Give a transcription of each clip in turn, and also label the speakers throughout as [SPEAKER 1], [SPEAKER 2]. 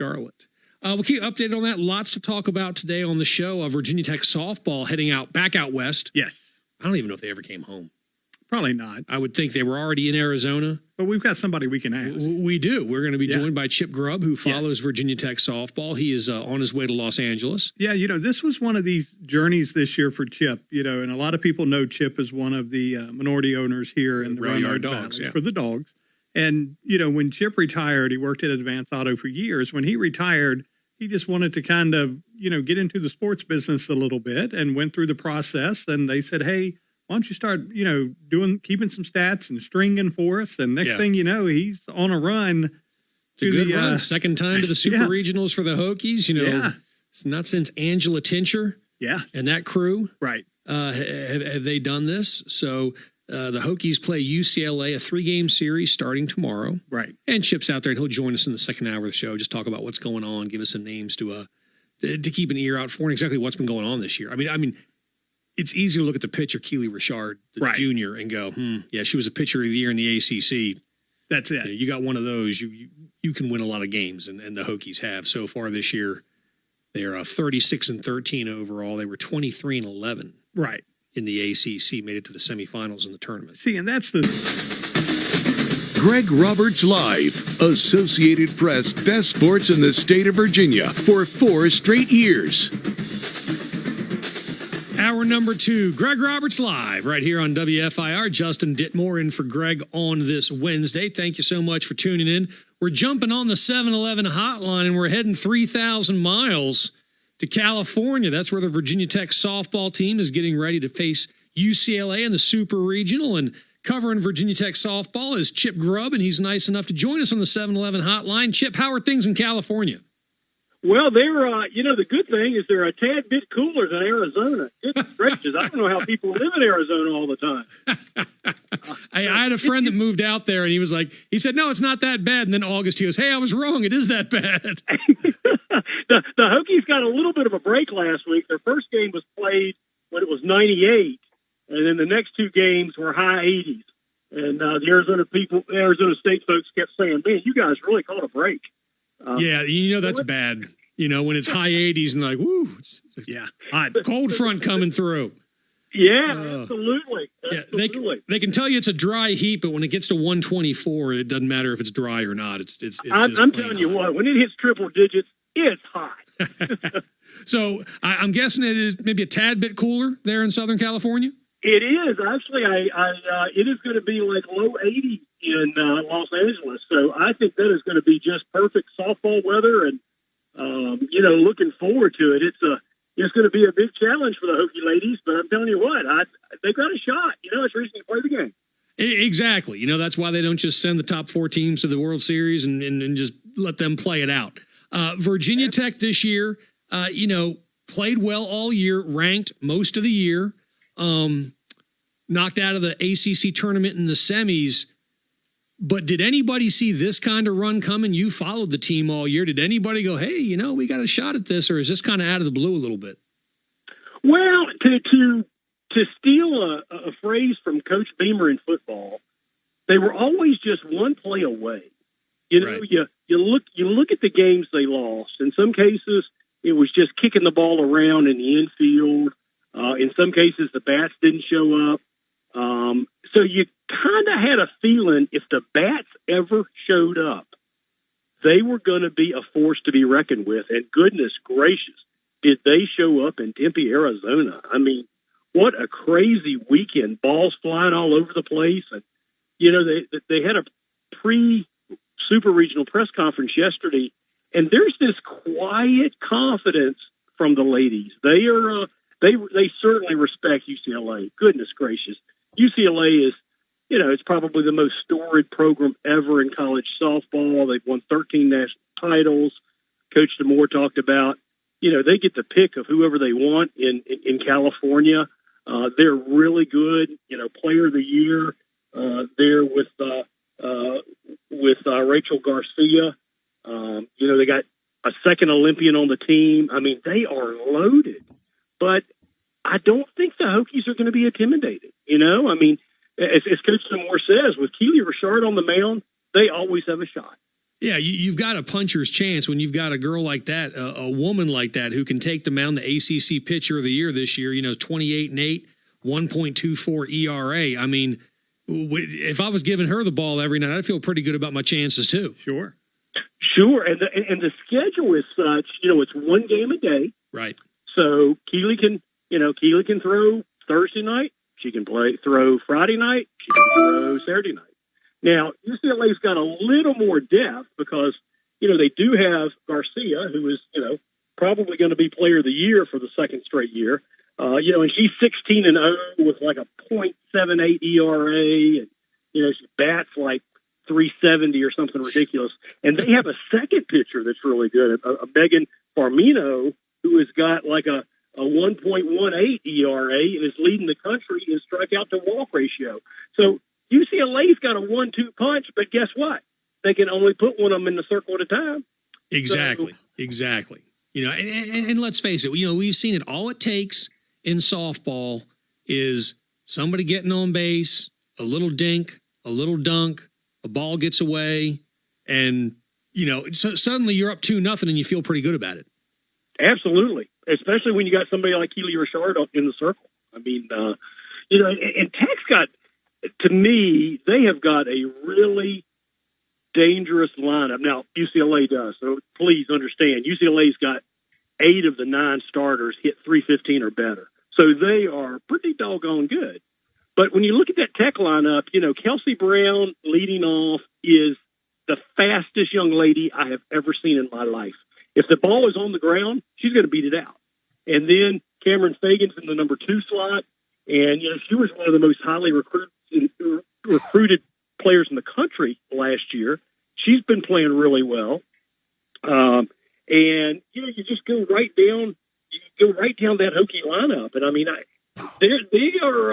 [SPEAKER 1] Charlotte. We'll keep updated on that. Lots to talk about today on the show. Virginia Tech softball heading back out west.
[SPEAKER 2] Yes.
[SPEAKER 1] I don't even know if they ever came home.
[SPEAKER 2] Probably not.
[SPEAKER 1] I would think they were already in Arizona.
[SPEAKER 2] But we've got somebody we can ask.
[SPEAKER 1] We do. We're going to be joined by Chip Grubb, who follows Virginia Tech softball. He is on his way to Los Angeles.
[SPEAKER 2] Yeah, this was one of these journeys this year for Chip, and a lot of people know Chip as one of the minority owners here in the Roanoke Dogs for the Dogs. And, when Chip retired, he worked at Advance Auto for years. When he retired, he just wanted to kind of, get into the sports business a little bit and went through the process. And they said, hey, why don't you start, keeping some stats and stringing for us? And next thing you know, he's on a run.
[SPEAKER 1] It's a good run. Second time to the Super Regionals for the Hokies. It's not since Angela Tincher and that crew.
[SPEAKER 2] Right.
[SPEAKER 1] Have they done this? So the Hokies play UCLA, a 3-game series starting tomorrow.
[SPEAKER 2] Right.
[SPEAKER 1] And Chip's out there, and he'll join us in the second hour of the show, just talk about what's going on, give us some names to keep an ear out for and exactly what's been going on this year. I mean, it's easy to look at the pitcher, Keely Richard, the junior, and go, she was a pitcher of the year in the ACC.
[SPEAKER 2] That's it.
[SPEAKER 1] You got one of those, you can win a lot of games, and the Hokies have so far this year. They're 36-13 overall. They were 23-11.
[SPEAKER 2] Right.
[SPEAKER 1] In the ACC, made it to the semifinals in the tournament.
[SPEAKER 2] See, and that's the...
[SPEAKER 3] Greg Roberts Live, Associated Press Best Sports in the state of Virginia for 4 straight years.
[SPEAKER 1] Hour number 2, Greg Roberts Live, right here on WFIR. Justin Ditmore in for Greg on this Wednesday. Thank you so much for tuning in. We're jumping on the 7-Eleven hotline, and we're heading 3,000 miles to California. That's where the Virginia Tech softball team is getting ready to face UCLA in the Super Regional. And covering Virginia Tech softball is Chip Grubb, and he's nice enough to join us on the 7-Eleven hotline. Chip, how are things in California?
[SPEAKER 4] Well, they're, the good thing is they're a tad bit cooler than Arizona. Goodness gracious, I don't know how people live in Arizona all the time.
[SPEAKER 1] I had a friend that moved out there, and he said, no, it's not that bad. And then August, he goes, hey, I was wrong. It is that bad.
[SPEAKER 4] The Hokies got a little bit of a break last week. Their first game was played when it was 98, and then the next 2 games were high 80s. And the Arizona State folks kept saying, man, you guys really caught a break.
[SPEAKER 1] That's bad. When it's high 80s and woo, hot, cold front coming through.
[SPEAKER 4] Yeah, absolutely.
[SPEAKER 1] They can tell you it's a dry heat, but when it gets to 124, it doesn't matter if it's dry or not.
[SPEAKER 4] I'm telling you what, when it hits triple digits, it's hot.
[SPEAKER 1] So I'm guessing it is maybe a tad bit cooler there in Southern California.
[SPEAKER 4] It is actually. It is going to be like low 80s in Los Angeles. So I think that is going to be just perfect softball weather, and looking forward to it. It's going to be a big challenge for the Hokie ladies, but I'm telling you what, they've got a shot. It's reason to play the game.
[SPEAKER 1] Exactly. That's why they don't just send the top 4 teams to the World Series and just let them play it out. Virginia Tech this year, played well all year, ranked most of the year, knocked out of the ACC tournament in the semis. But did anybody see this kind of run coming? You followed the team all year. Did anybody go, hey, we got a shot at this, or is this kind of out of the blue a little bit?
[SPEAKER 4] Well, to steal a phrase from Coach Beamer in football, they were always just one play away.
[SPEAKER 1] Right.
[SPEAKER 4] You look at the games they lost. In some cases, it was just kicking the ball around in the infield. In some cases, the bats didn't show up. So you kind of had a feeling if the bats ever showed up, they were going to be a force to be reckoned with. And goodness gracious, did they show up in Tempe, Arizona? I mean, what a crazy weekend. Balls flying all over the place. And, they had a pre-Super Regional press conference yesterday, and there's this quiet confidence from the ladies. They certainly respect UCLA. Goodness gracious. UCLA is, it's probably the most storied program ever in college softball. They've won 13 national titles. Coach Ditmore talked about, they get the pick of whoever they want in California. They're really good, player of the year. There with Rachel Garcia. They got a second Olympian on the team. I mean, they are loaded. But I don't think the Hokies are going to be intimidated. I mean, as Coach Ditmore says, with Keely Richard on the mound, they always have a shot.
[SPEAKER 1] Yeah, you've got a puncher's chance when you've got a girl like that, a woman like that who can take the mound, the ACC Pitcher of the Year this year, 28-8, 1.24 ERA. I mean, if I was giving her the ball every night, I'd feel pretty good about my chances too.
[SPEAKER 2] Sure.
[SPEAKER 4] And the schedule is such, it's one game a day.
[SPEAKER 1] Right.
[SPEAKER 4] So Keeley can throw Thursday night. She can throw Friday night. She can throw Saturday night. Now, UCLA's got a little more depth because, they do have Garcia, who is, probably going to be player of the year for the second straight year. And she's 16-0 with like a .78 ERA. And, she bats like 370 or something ridiculous. And they have a second pitcher that's really good, a Megan Farmino, who has got like a 1.18 ERA and is leading the country in strikeout to walk ratio. So UCLA's got a 1-2 punch, but guess what? They can only put one of them in the circle at a time.
[SPEAKER 1] Exactly. And let's face it, we've seen it. All it takes in softball is somebody getting on base, a little dink, a little dunk, a ball gets away, and, suddenly you're up 2-0 and you feel pretty good about it.
[SPEAKER 4] Absolutely. Especially when you got somebody like Keely Richard in the circle. I mean, and Tech's got, to me, they have got a really dangerous lineup. Now, UCLA does, so please understand, UCLA's got 8 of the 9 starters hit .315 or better. So they are pretty doggone good. But when you look at that Tech lineup, Kelsey Brown leading off is the fastest young lady I have ever seen in my life. If the ball is on the ground, she's going to beat it out. And then Cameron Fagan's in the number 2 slot. And, she was one of the most highly recruited players in the country last year. She's been playing really well. And, you just go right down that Hokie lineup. And I mean, they are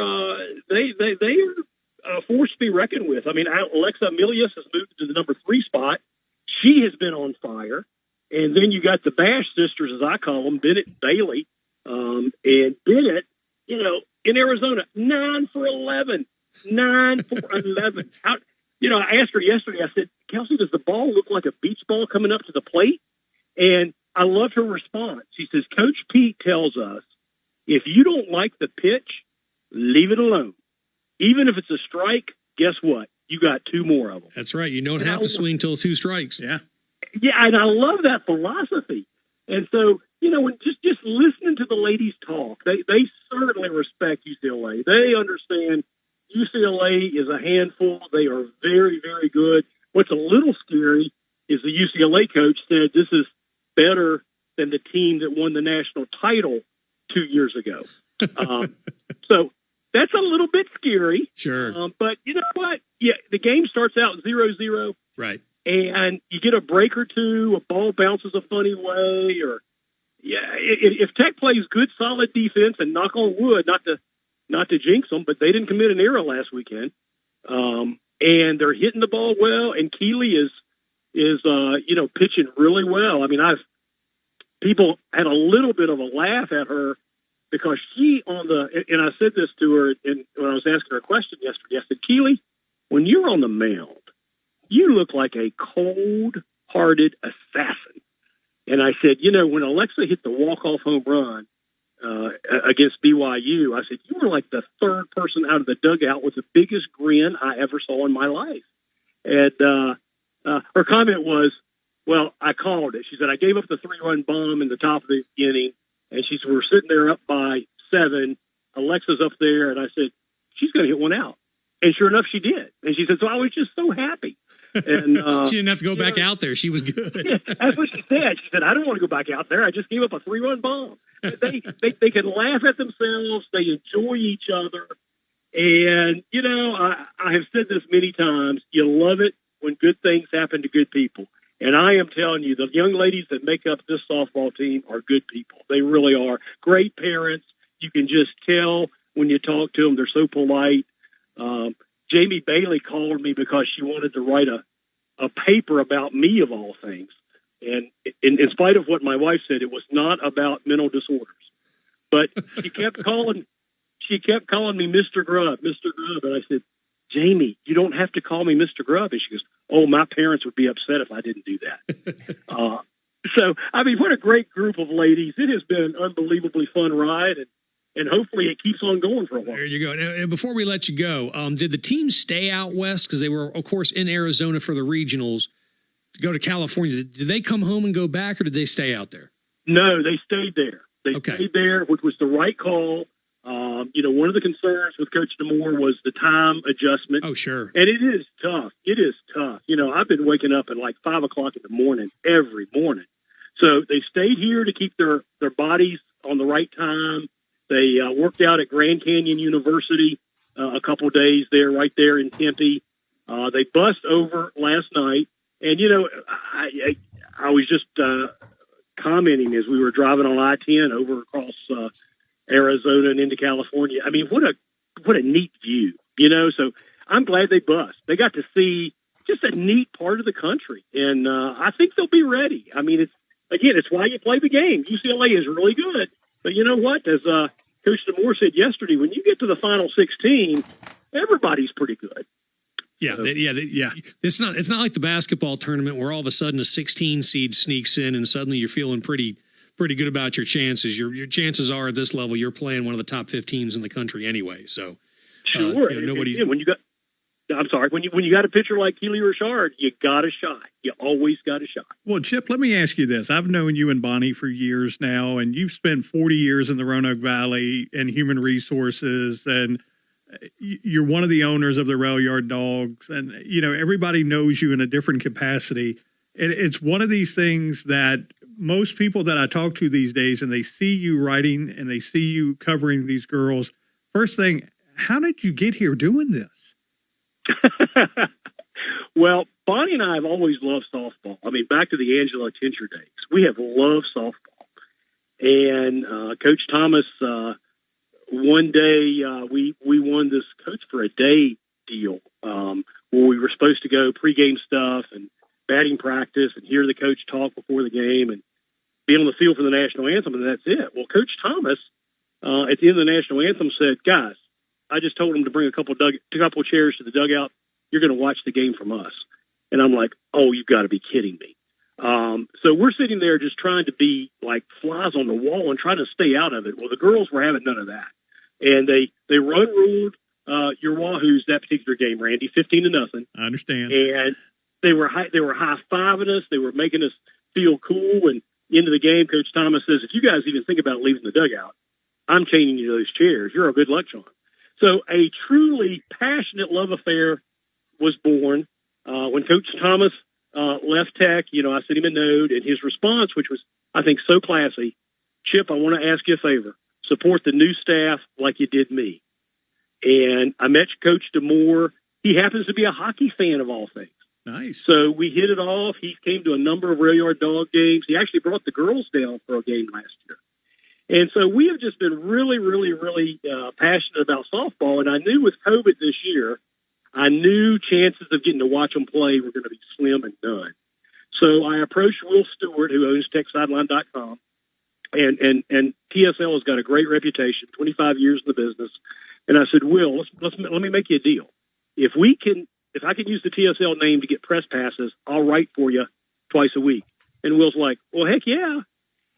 [SPEAKER 4] a force to be reckoned with. I mean, Alexa Milius has moved to the number 3 spot. She has been on fire. And then you got the Bash sisters, as I call them, Bennett and Bailey. And Bennett, in Arizona, 9 for 11. 9 for 11. I asked her yesterday, I said, Kelsey, does the ball look like a beach ball coming up to the plate? And I loved her response. She says, Coach Pete tells us, if you don't like the pitch, leave it alone. Even if it's a strike, guess what? You got 2 more of them.
[SPEAKER 1] That's right. You don't have to swing till 2 strikes.
[SPEAKER 2] Yeah.
[SPEAKER 4] Yeah, and I love that philosophy. And so, when just listening to the ladies talk, they certainly respect UCLA. They understand UCLA is a handful. They are very, very good. What's a little scary is the UCLA coach said this is better than the team that won the national title 2 years ago. So that's a little bit scary.
[SPEAKER 1] Sure.
[SPEAKER 4] But you know what? Yeah, the game starts out 0-0.
[SPEAKER 1] Right.
[SPEAKER 4] And you get a break or two, a ball bounces a funny way, or if Tech plays good, solid defense, and knock on wood, not to jinx them, but they didn't commit an error last weekend, and they're hitting the ball well, and Keeley is pitching really well. I mean, people had a little bit of a laugh at her because and I said this to her when I was asking her a question yesterday. I said, Keeley, when you're on the mound, you look like a cold-hearted assassin. And I said, when Alexa hit the walk-off home run against BYU, I said, you were like the 3rd person out of the dugout with the biggest grin I ever saw in my life. And her comment was, well, I called it. She said, I gave up the 3-run bomb in the top of the inning, and she said, we're sitting there up by 7. Alexa's up there, and I said, she's going to hit one out. And sure enough, she did. And she said, so I was just so happy. And
[SPEAKER 1] she didn't have to go back out there. She was good.
[SPEAKER 4] Yeah, that's what she said. She said, I don't want to go back out there. I just gave up a 3-run bomb. They can laugh at themselves. They enjoy each other. And, I have said this many times. You love it when good things happen to good people. And I am telling you, the young ladies that make up this softball team are good people. They really are. Great parents. You can just tell when you talk to them. They're so polite. Jamie Bailey called me because she wanted to write a paper about me, of all things. And in spite of what my wife said, it was not about mental disorders. But she kept calling me Mr. Grubb, Mr. Grubb. And I said, Jamie, you don't have to call me Mr. Grubb. And she goes, oh, my parents would be upset if I didn't do that. So, I mean, what a great group of ladies. It has been an unbelievably fun ride, and hopefully it keeps on going for a while.
[SPEAKER 1] There you go. Now, before we let you go, did the team stay out west? Because they were, of course, in Arizona for the regionals to go to California. Did they come home and go back, or did they stay out there?
[SPEAKER 4] No, they stayed there. They stayed there, which was the right call. One of the concerns with Coach Ditmore was the time adjustment.
[SPEAKER 1] Oh, sure.
[SPEAKER 4] And it is tough. It is tough. I've been waking up at like 5 o'clock in the morning every morning. So they stayed here to keep their bodies on the right time. They worked out at Grand Canyon University a couple of days there, right there in Tempe. They bussed over last night. And, I was just commenting as we were driving on I-10 over across Arizona and into California. I mean, what a neat view, So I'm glad they bussed. They got to see just a neat part of the country, and I think they'll be ready. I mean, it's why you play the game. UCLA is really good, but you know what? As Coach Ditmore said yesterday, when you get to the Final 16, everybody's pretty good.
[SPEAKER 1] Yeah, It's not like the basketball tournament where all of a sudden a 16 seed sneaks in and suddenly you're feeling pretty good about your chances. Your chances are at this level you're playing one of the top 15s in the country anyway. So
[SPEAKER 4] sure,
[SPEAKER 1] nobody's.
[SPEAKER 4] When you got a pitcher like Keely Richard, you got a shot. You always got a shot.
[SPEAKER 2] Well, Chip, let me ask you this. I've known you and Bonnie for years now, and you've spent 40 years in the Roanoke Valley in human resources, and you're one of the owners of the Rail Yard Dogs, and everybody knows you in a different capacity. It's one of these things that most people that I talk to these days, and they see you writing and they see you covering these girls, first thing, how did you get here doing this?
[SPEAKER 4] Well, Bonnie and I have always loved softball. I mean, back to the Angela Tincher days, we have loved softball. And Coach Thomas, one day we won this Coach for a Day deal where we were supposed to go pregame stuff and batting practice and hear the coach talk before the game and be on the field for the national anthem, and that's it. Well, Coach Thomas, at the end of the national anthem, said, guys, I just told him to bring a couple chairs to the dugout. You're going to watch the game from us. And I'm like, oh, you've got to be kidding me. So we're sitting there just trying to be like flies on the wall and trying to stay out of it. Well, the girls were having none of that. And they run ruled your Wahoos that particular game, Randy, 15-0.
[SPEAKER 2] I understand.
[SPEAKER 4] And they were high-fiving us. They were making us feel cool. And into the game, Coach Thomas says, if you guys even think about leaving the dugout, I'm chaining you to those chairs. You're a good luck charm. So a truly passionate love affair was born. When Coach Thomas left Tech, I sent him a note, and his response, which was, I think, so classy, Chip, I want to ask you a favor. Support the new staff like you did me. And I met Coach Ditmore. He happens to be a hockey fan of all things.
[SPEAKER 2] Nice.
[SPEAKER 4] So we hit it off. He came to a number of Rail Yard Dog games. He actually brought the girls down for a game last year. And so we have just been really, really, really passionate about softball. And I knew with COVID this year, I knew chances of getting to watch them play were going to be slim and none. So I approached Will Stewart, who owns TechSideline.com. And TSL has got a great reputation, 25 years in the business. And I said, Will, let me make you a deal. If I can use the TSL name to get press passes, I'll write for you twice a week. And Will's like, well, heck yeah.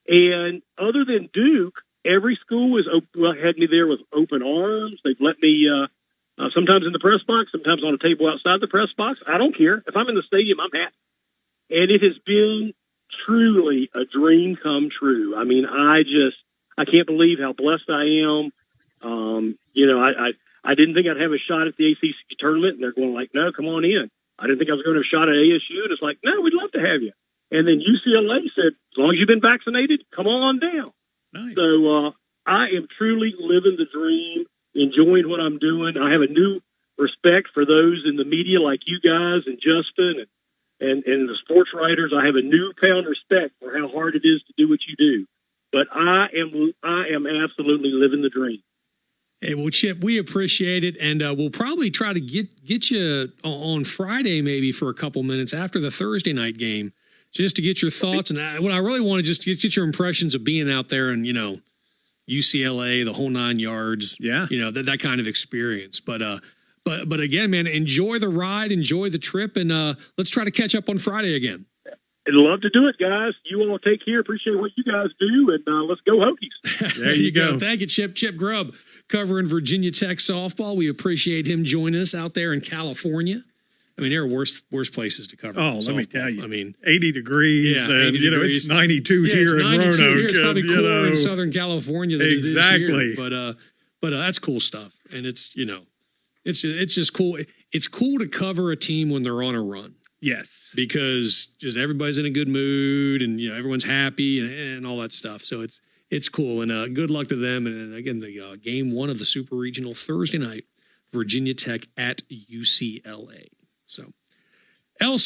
[SPEAKER 4] And other than Duke, every school had me there with open arms. They've let me sometimes in the press box, sometimes on a table outside the press box. I don't care. If I'm in the stadium, I'm happy. And it has been truly a dream come true. I mean, I can't believe how blessed I am. I didn't think I'd have a shot at the ACC tournament, and they're going like, no, come on in. I didn't think I was going to have a shot at ASU, and it's like, no, we'd love to have you. And then UCLA said, as long as you've been vaccinated, come on down.
[SPEAKER 2] Nice.
[SPEAKER 4] So I am truly living the dream, enjoying what I'm doing. I have a new respect for those in the media like you guys and Justin and the sports writers. I have a newfound respect for how hard it is to do what you do. But I am absolutely living the dream.
[SPEAKER 1] Hey, well, Chip, we appreciate it, and we'll probably try to get you on Friday maybe for a couple minutes after the Thursday night game, just to get your thoughts. And what I really want to just get your impressions of being out there and, UCLA, the whole 9 yards.
[SPEAKER 2] Yeah.
[SPEAKER 1] That kind of experience. But But again, man, enjoy the ride, enjoy the trip, and let's try to catch up on Friday again.
[SPEAKER 4] I'd love to do it, guys. You all take care. Appreciate what you guys do, and let's go Hokies.
[SPEAKER 1] There you go. Thank you, Chip. Chip Grubb covering Virginia Tech softball. We appreciate him joining us out there in California. I mean, there are worse places to cover.
[SPEAKER 2] Oh,
[SPEAKER 1] softball.
[SPEAKER 2] Let me tell you.
[SPEAKER 1] I mean,
[SPEAKER 2] 80 degrees.
[SPEAKER 1] Yeah,
[SPEAKER 2] and,
[SPEAKER 1] 80 degrees.
[SPEAKER 2] It's 92 here
[SPEAKER 1] it's 92
[SPEAKER 2] in Roanoke.
[SPEAKER 1] Here. It's probably
[SPEAKER 2] you
[SPEAKER 1] cooler
[SPEAKER 2] know.
[SPEAKER 1] in Southern California than
[SPEAKER 2] Exactly.
[SPEAKER 1] it is here. But that's cool stuff, and it's just cool. It's cool to cover a team when they're on a run.
[SPEAKER 2] Yes.
[SPEAKER 1] Because just everybody's in a good mood, and everyone's happy and all that stuff. So it's cool, and good luck to them. And again, the game 1 of the Super Regional Thursday night, Virginia Tech at UCLA. So elsewhere.